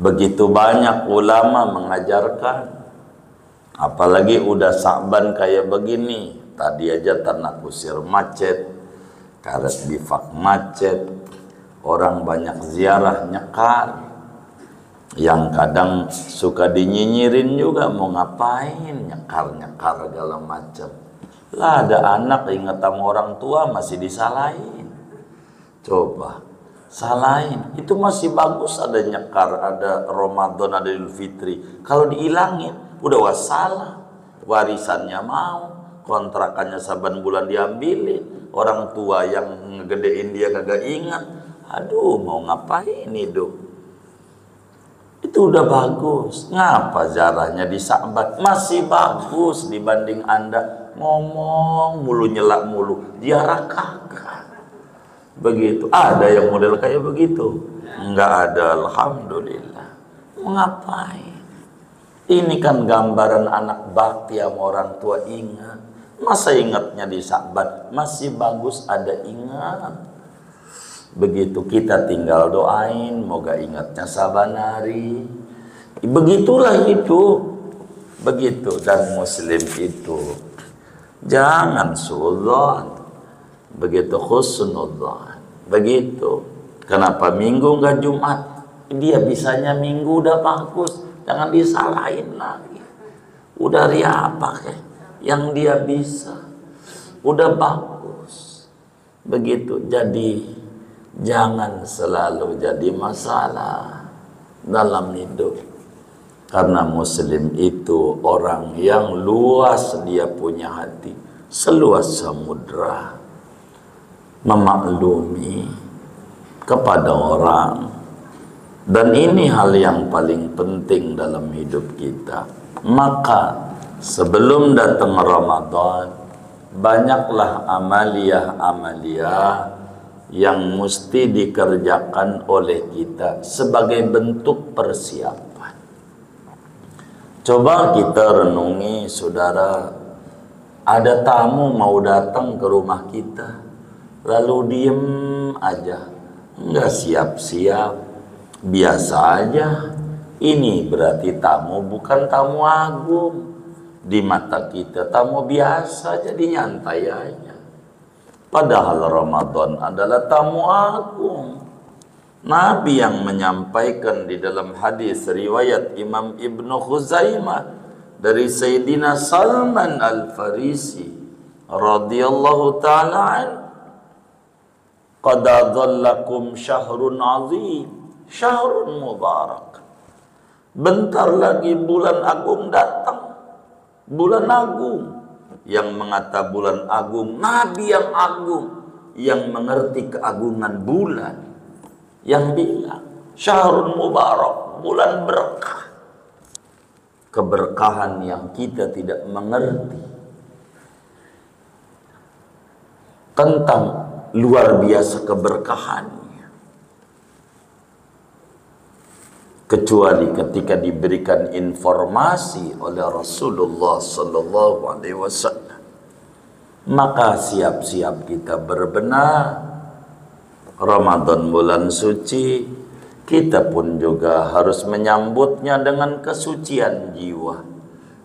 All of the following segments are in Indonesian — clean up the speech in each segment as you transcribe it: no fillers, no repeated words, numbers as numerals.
Begitu banyak ulama mengajarkan, apalagi udah Sa'ban kayak begini. Tadi aja Tanah Kusir macet, Karet Bifak macet, orang banyak ziarah nyekar. Yang kadang suka dinyinyirin juga, mau ngapain nyekar-nyekar segala macam. Lah ada anak ingat sama orang tua masih disalahin. Coba salahin, itu masih bagus ada nyekar, ada Ramadan, ada Idul Fitri. Kalau dihilangin udah wassalam, warisannya mau, kontrakannya saban bulan diambilin, orang tua yang ngegedein dia kagak ingat. Aduh, mau ngapain hidup? Itu udah bagus. Ngapa zarahnya di Sa'ban? Masih bagus dibanding Anda ngomong mulu, nyelak mulu, ziarah kagak. Begitu. Ada yang model kayak begitu? Enggak ada, alhamdulillah. Ngapain? Ini kan gambaran anak bakti sama orang tua ingat. Masa ingatnya di Sa'ban? Masih bagus ada ingat. Begitu, kita tinggal doain moga ingatnya saban hari. Begitulah hidup. Begitu. Dan muslim itu jangan suudzon, begitu husnudzon. Begitu. Kenapa minggu enggak Jumat? Dia bisanya minggu udah bagus, jangan disalahin lagi. Udah riapak yang dia bisa udah bagus. Begitu. Jadi jangan selalu jadi masalah dalam hidup. Karena muslim itu orang yang luas, dia punya hati seluas samudra, memaklumi kepada orang. Dan ini hal yang paling penting dalam hidup kita. Maka sebelum datang Ramadan, banyaklah amaliyah-amaliyah yang mesti dikerjakan oleh kita sebagai bentuk persiapan. Coba kita renungi, saudara, ada tamu mau datang ke rumah kita, lalu diem aja, nggak siap-siap, biasa aja. Ini berarti tamu bukan tamu agung. Di mata kita tamu biasa, jadi nyantai aja. Padahal Ramadan adalah tamu agung. Nabi yang menyampaikan di dalam hadis riwayat Imam Ibnu Khuzaimah dari Sayyidina Salman Al-Farisi radhiyallahu ta'ala an, qad adhallakum syahrun azim, syahrun mubarak. Bentar lagi bulan agung datang. Bulan agung. Yang mengata bulan agung, Nabi yang agung, yang mengerti keagungan bulan, yang bilang syahrun mubarak, bulan berkah. Keberkahan yang kita tidak mengerti tentang luar biasa keberkahannya, kecuali ketika diberikan informasi oleh Rasulullah sallallahu alaihi wasallam. Maka siap-siap kita berbenah. Ramadan bulan suci, kita pun juga harus menyambutnya dengan kesucian jiwa.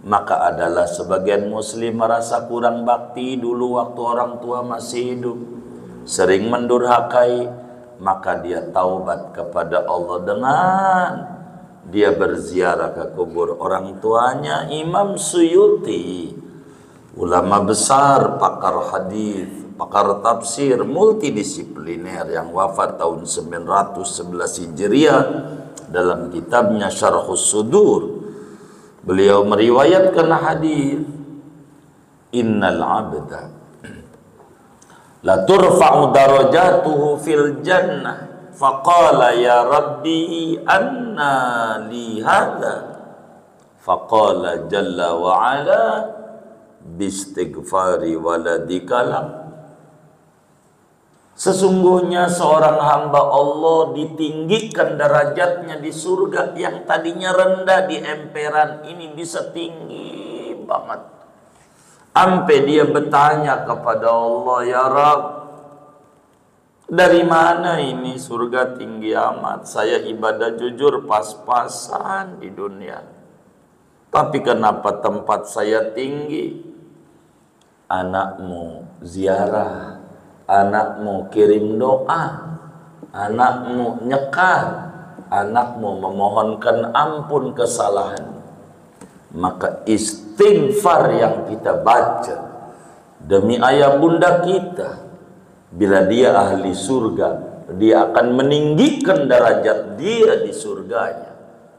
Maka adalah sebagian muslim merasa kurang bakti dulu waktu orang tua masih hidup, sering mendurhakai, maka dia taubat kepada Allah dengan dia berziarah ke kubur orang tuanya. Imam Suyuti, ulama besar, pakar hadis, pakar tafsir, multidisipliner yang wafat tahun 911 Hijriah, dalam kitabnya Syarhus Sudur, beliau meriwayatkan hadis, innal abda la turfa'u darajatuhu fil jannah faqala ya rabbi anna li hadha faqala jalla wa ala bistighfari waladika lak. Sesungguhnya seorang hamba Allah ditinggikan derajatnya di surga, yang tadinya rendah di emperan ini bisa tinggi banget. Sampai dia bertanya kepada Allah, ya Rabb, Dari mana ini surga tinggi amat? Saya ibadah jujur pas-pasan di dunia. Tapi kenapa tempat saya tinggi? Anakmu ziarah, anakmu kirim doa, anakmu nyekar, anakmu memohonkan ampun kesalahan. Maka istighfar yang kita baca demi ayah bunda kita, bila dia ahli surga, dia akan meninggikan derajat dia di surganya.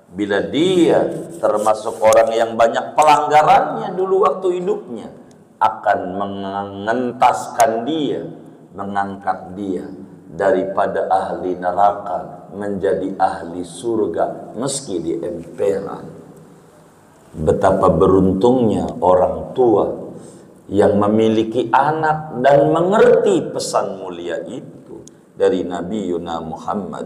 Bila dia termasuk orang yang banyak pelanggarannya dulu waktu hidupnya, akan mengentaskan dia, mengangkat dia daripada ahli neraka menjadi ahli surga meski di emperan. Betapa beruntungnya orang tua yang memiliki anak dan mengerti pesan mulia itu dari Nabi Yuna Muhammad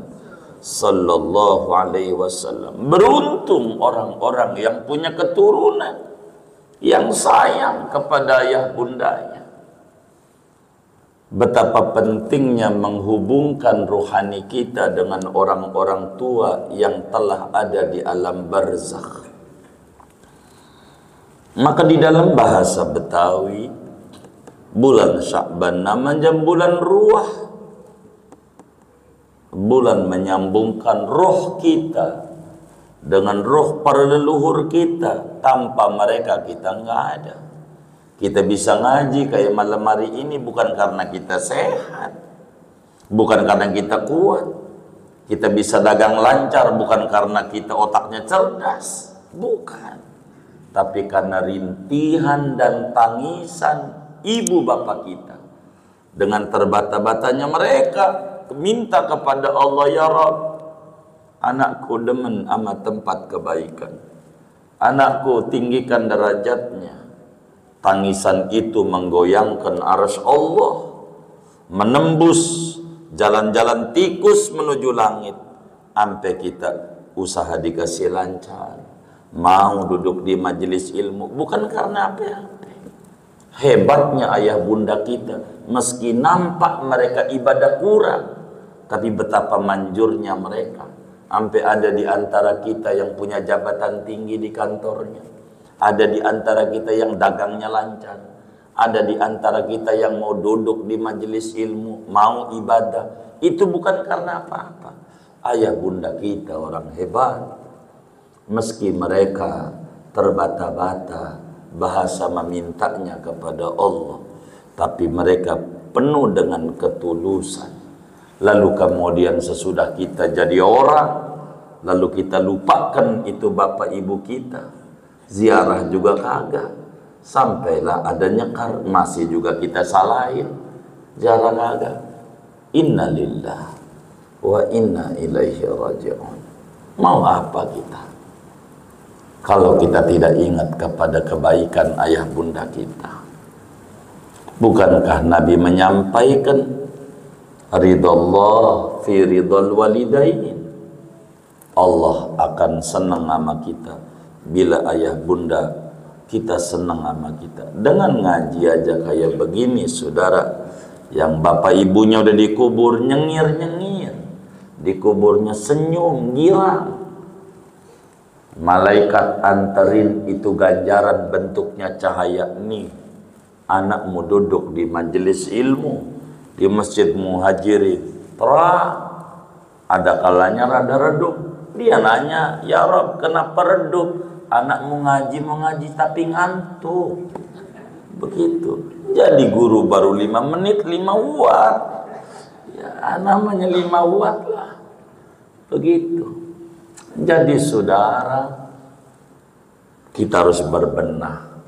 sallallahu alaihi wasallam. Beruntung orang-orang yang punya keturunan yang sayang kepada ayah bundanya. Betapa pentingnya menghubungkan rohani kita dengan orang-orang tua yang telah ada di alam barzakh. Maka di dalam bahasa Betawi, bulan Sya'ban namanya bulan ruah. Bulan menyambungkan roh kita dengan roh para leluhur kita. Tanpa mereka kita nggak ada. Kita bisa ngaji kayak malam hari ini bukan karena kita sehat, bukan karena kita kuat. Kita bisa dagang lancar bukan karena kita otaknya cerdas, bukan. Tapi karena rintihan dan tangisan ibu bapak kita. Dengan terbata-batanya mereka minta kepada Allah, ya Rabb, anakku demen sama tempat kebaikan, anakku tinggikan derajatnya. Tangisan itu menggoyangkan arsy Allah, menembus jalan-jalan tikus menuju langit. Sampai kita usaha dikasih lancar, mau duduk di majelis ilmu, bukan karena apa-apa. Hebatnya ayah bunda kita, meski nampak mereka ibadah kurang, tapi betapa manjurnya mereka. Sampai ada di antara kita yang punya jabatan tinggi di kantornya, ada di antara kita yang dagangnya lancar, ada di antara kita yang mau duduk di majelis ilmu, mau ibadah. Itu bukan karena apa-apa. Ayah bunda kita orang hebat. Meski mereka terbata-bata bahasa memintanya kepada Allah, tapi mereka penuh dengan ketulusan. Lalu kemudian sesudah kita jadi orang, lalu kita lupakan itu bapak ibu kita. Ziarah juga kagak. Sampailah ada nyekar, masih juga kita salahin. Ziarah kagak. Inna lillah wa inna ilaihi raji'un. Mau apa kita kalau kita tidak ingat kepada kebaikan ayah bunda kita? Bukankah Nabi menyampaikan ridallah fi ridal walidain? Allah akan senang sama kita bila ayah bunda kita senang sama kita. Dengan ngaji aja kayak begini, saudara, yang bapak ibunya udah dikubur nyengir-nyengir, dikuburnya senyum, girang. Malaikat anterin itu ganjaran bentuknya cahaya. Nih anakmu duduk di majelis ilmu di Masjid Muhajirin, terang. Ada kalanya rada redup. Dia nanya, ya Rob, kenapa redup? Anakmu ngaji mau ngaji tapi ngantuk. Begitu. Jadi guru baru 5 menit 5 watt. Ya namanya 5 watt lah. Begitu. Jadi saudara, kita harus berbenah.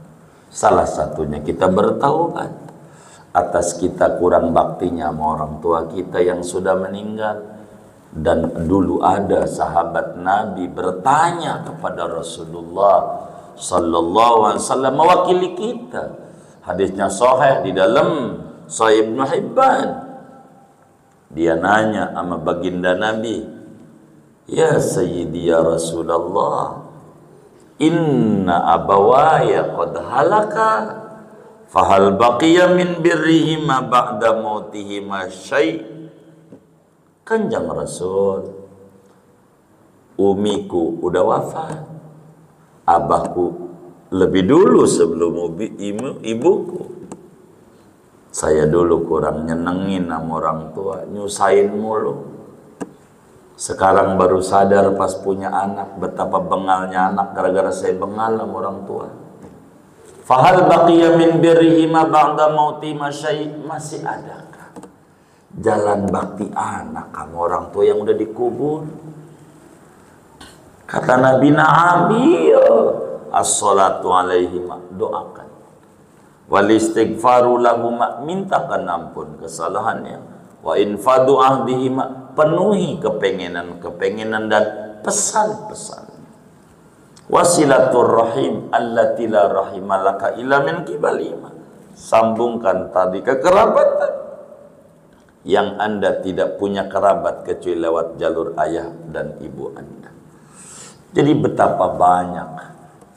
Salah satunya kita bertaubat atas kita kurang baktinya sama orang tua kita yang sudah meninggal. Dan dulu ada sahabat Nabi bertanya kepada Rasulullah sallallahu alaihi wasallam mewakili kita. Hadisnya sahih di dalam Sahih Ibnu Hibban. Dia nanya sama baginda Nabi, ya Sayyidi ya Rasulullah, inna abawaya qad halaka fahal baqiya min birrihima ba'da mautihima syai'? Kanjeng Rasul, umiku udah wafat, abahku lebih dulu sebelum ibuku. Saya dulu kurang nyenengin sama orang tua, nyusahin mulu. Sekarang baru sadar pas punya anak, betapa bengalnya anak gara-gara saya bengal sama orang tua. Fahal baqiya min birrihima ba'da mauti masyai, masih adakah jalan bakti anak kamu orang tua yang udah dikubur? Kata Nabi, na'am, iya. As-salatu alaihima, doakan. Wal istighfaru lahuma, mintakan ampun kesalahannya. Wa infadu ahdihima, penuhi kepengenan dan pesan-pesan. Wasilatur rahim allati la rahimalaka illa min kibalima, sambungkan tadi kekerabatan yang Anda tidak punya kerabat kecuali lewat jalur ayah dan ibu Anda. Jadi betapa banyak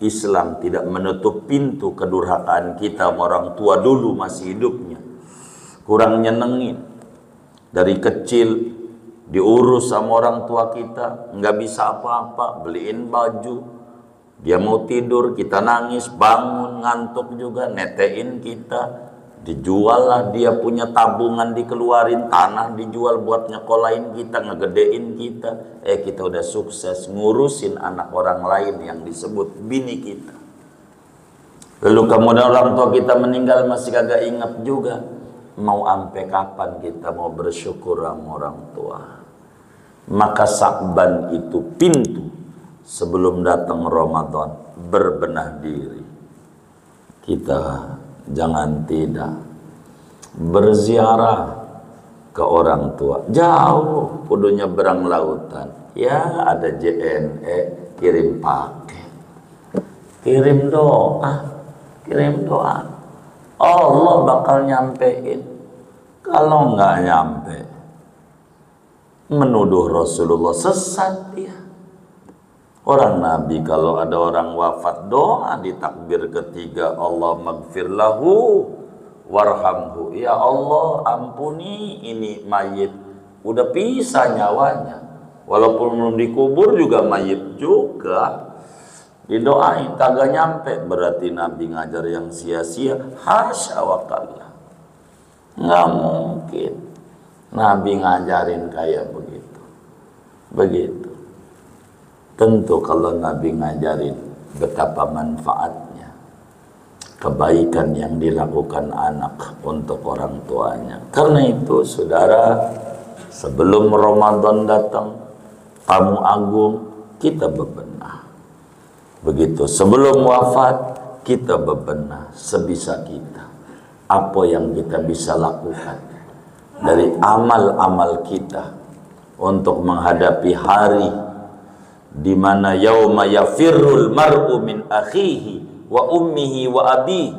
Islam tidak menutup pintu kedurhakaan kita sama orang tua dulu masih hidupnya, kurang nyenengin. Dari kecil diurus sama orang tua kita, nggak bisa apa-apa, beliin baju, dia mau tidur, kita nangis, bangun, ngantuk juga, netein kita. Dijual lah, dia punya tabungan dikeluarin, tanah dijual buat nyekolahin kita, ngegedein kita. Kita udah sukses ngurusin anak orang lain yang disebut bini kita. Lalu kemudian orang tua kita meninggal masih kagak ingat juga. Mau sampai kapan kita mau bersyukur sama orang tua? Maka Sa'ban itu pintu sebelum datang Ramadan, berbenah diri. Kita jangan tidak berziarah ke orang tua. Jauh, kudu nyebrang lautan. Ya ada JNE, kirim paket, kirim doa, kirim doa. Allah bakal nyampein. Kalau nggak nyampe, menuduh Rasulullah sesat dia. Orang Nabi kalau ada orang wafat doa di takbir ketiga, Allah maghfir lahu warhamhu. Ya Allah ampuni ini mayit, udah pisah nyawanya, walaupun belum dikubur juga mayit juga, didoain kagak nyampe, berarti Nabi ngajar yang sia-sia. Hasya wa kalla, nggak mungkin Nabi ngajarin kayak begitu. Tentu kalau Nabi ngajarin betapa manfaatnya kebaikan yang dilakukan anak untuk orang tuanya. Karena itu saudara, sebelum Ramadan datang, tamu agung, kita bebenah. Begitu sebelum wafat, kita bebenah sebisa kita. Apa yang kita bisa lakukan dari amal-amal kita untuk menghadapi hari di mana yauma yafirrul mar'u min akhihi wa ummihi wa abihi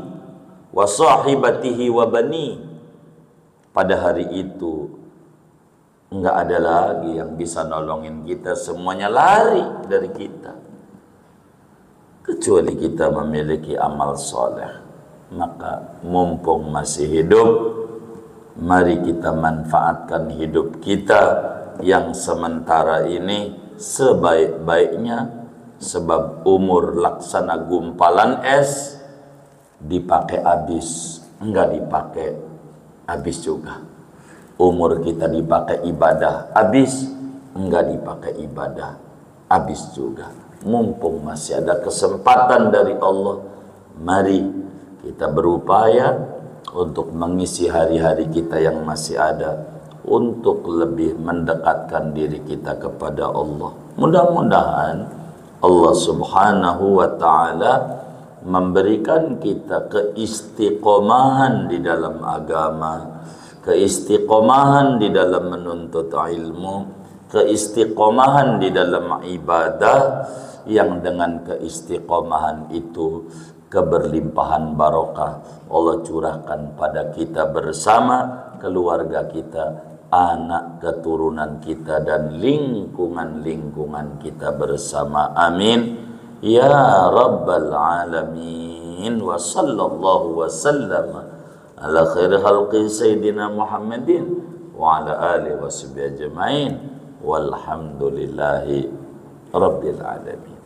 wa sahibatihi wa bani. Pada hari itu enggak ada lagi yang bisa nolongin kita, semuanya lari dari kita kecuali kita memiliki amal soleh. Maka mumpung masih hidup, mari kita manfaatkan hidup kita yang sementara ini sebaik-baiknya, sebab umur laksana gumpalan es, dipakai habis, enggak dipakai habis juga. Umur kita dipakai ibadah habis, enggak dipakai ibadah habis juga. Mumpung masih ada kesempatan dari Allah, mari kita berupaya untuk mengisi hari-hari kita yang masih ada untuk lebih mendekatkan diri kita kepada Allah. Mudah-mudahan Allah Subhanahu wa ta'ala memberikan kita keistiqomahan di dalam agama, keistiqomahan di dalam menuntut ilmu, keistiqomahan di dalam ibadah, yang dengan keistiqomahan itu keberlimpahan barokah Allah curahkan pada kita bersama, keluarga kita, anak keturunan kita, dan lingkungan-lingkungan kita bersama. Amin ya rabbal alamin. Wa sallallahu wa sallam ala khairi khalqi sayyidina Muhammadin wa ala alihi washabihi ajmain walhamdulillahi rabbil alamin.